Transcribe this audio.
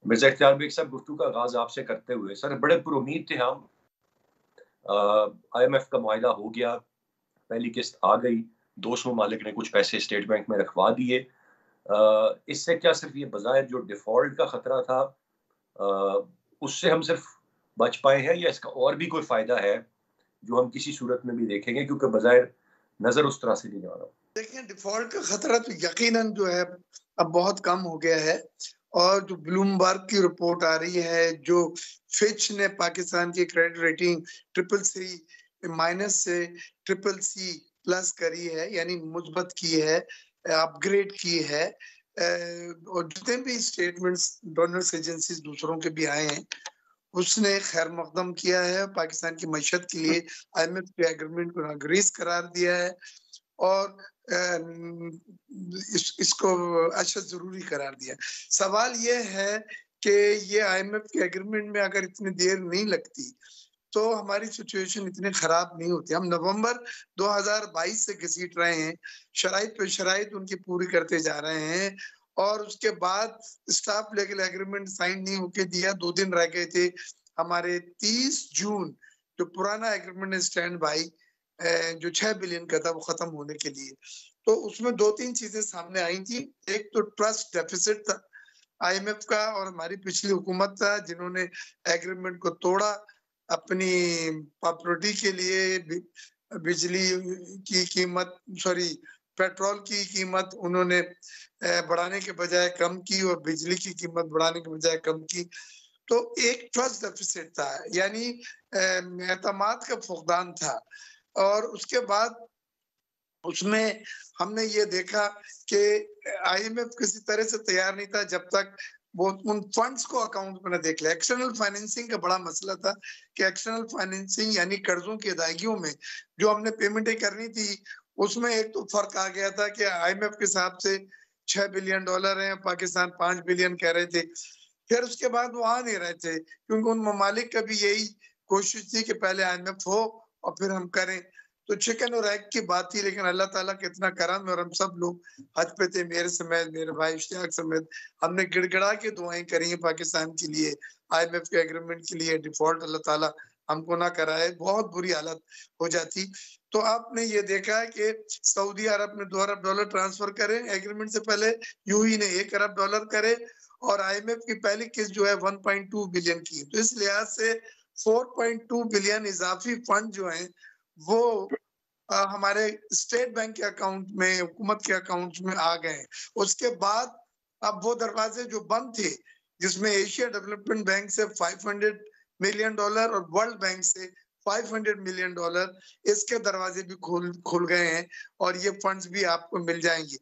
मिर्ज़ा इख्तियार बेग साहब, गुफ्तगू का आगाज़ आपसे करते हुए सर बड़े पुरुम्मीद थे हम। आईएमएफ का मुआहिदा हो गया, पहली किस्त आ गई, दोस्त ममालिक ने कुछ पैसे स्टेट बैंक में रखवा दिए। इससे क्या सिर्फ़ ये बज़ाहिर जो डिफ़ॉल्ट का खतरा था, उससे हम सिर्फ़ बच पाए हैं या इसका और भी कोई फ़ायदा है, जो हम किसी सूरत में भी देखेंगे? क्योंकि बज़ाहिर नज़र उस तरह से नहीं आ रहा। देखिए, डिफ़ॉल्ट का खतरा तो यकीनन जो है अब बहुत कम हो गया है और जो ब्लूमबर्ग की रिपोर्ट आ रही है, जो फिच ने पाकिस्तान की credit rating triple C minus से ट्रिपल सी प्लस करी है, यानी मुस्बत की है, अपग्रेड की है। और जितने भी स्टेटमेंट्स डोनर्स एजेंसीज़ दूसरों के भी आए हैं, उसने खैर मकदम किया है। पाकिस्तान की मईशत के लिए आईएमएफ के एग्रीमेंट को नागरीज़ करार दिया है और इसको अच्छा ज़रूरी करार दिया। सवाल ये है कि ये आईएमएफ के एग्रीमेंट में अगर इतनी देर नहीं लगती, तो हमारी सिचुएशन इतनी खराब नहीं होती। हम नवंबर 2022 से घसीट रहे हैं, शराइत पे शराइत उनकी पूरी करते जा रहे हैं और उसके बाद स्टाफ लेवल एग्रीमेंट साइन नहीं होके दिया, 2 दिन रह गए थे। हमारे 30 जून जो पुराना एग्रीमेंट स्टैंड बाई जो 6 बिलियन का था वो खत्म होने के लिए। तो उसमें 2-3 चीज़ें सामने आई थी। एक तो ट्रस्ट डेफिसिट था आईएमएफ का और हमारी पिछली हुकूमत था जिन्होंने एग्रीमेंट को तोड़ा। अपनी प्रॉपर्टी के लिए बिजली की कीमत सॉरी पेट्रोल की कीमत उन्होंने बढ़ाने के बजाय कम की और बिजली की कीमत बढ़ाने के बजाय कम की। तो एक ट्रस्ट डेफिसिट था, यानी एतमाद का फुकदान था और उसके बाद उसमें हमने ये देखा कि आईएमएफ किसी तरह से तैयार नहीं था जब तक वो उन फंड्स को अकाउंट में ना देख ले। एक्सटर्नल फाइनेंसिंग का बड़ा मसला था कि एक्सटर्नल फाइनेंसिंग यानी कर्जों की अदायगियों में जो हमने पेमेंटें करनी थी, उसमें एक तो फर्क आ गया था कि आईएमएफ के हिसाब से $6 बिलियन है, पाकिस्तान 5 बिलियन कह रहे थे। फिर उसके बाद वो आ नहीं रहे थे क्योंकि उन ममालिक का भी यही कोशिश थी कि पहले आईएमएफ हो और फिर हम करें। तो चिकन और एग की बात थी, लेकिन अल्लाह ताला का इतना करम है और हम सब लोग हज पे थे, मेरे समेत, मेरे भाई इश्तियाक समेत। हमने गिड़गिड़ा के दुआएं करी हैं पाकिस्तान के लिए, आईएमएफ के एग्रीमेंट के लिए। डिफॉल्ट अल्लाह ताला हमको ना कराए, बहुत बुरी हालत हो जाती। तो आपने ये देखा है कि सऊदी अरब ने $2 अरब ट्रांसफर करे एग्रीमेंट से पहले, यूएई ने $1 अरब करे और आईएमएफ की पहली किस्त जो है 1.2 बिलियन की। तो इस लिहाज से 4.2 बिलियन इजाफी फंड जो है वो हमारे स्टेट बैंक के अकाउंट में, हुकूमत के अकाउंट में आ गए। उसके बाद अब वो दरवाजे जो बंद थे, जिसमें एशिया डेवलपमेंट बैंक से $500 मिलियन और वर्ल्ड बैंक से $500 मिलियन, इसके दरवाजे भी खुल खुल गए हैं और ये फंड्स भी आपको मिल जाएंगे।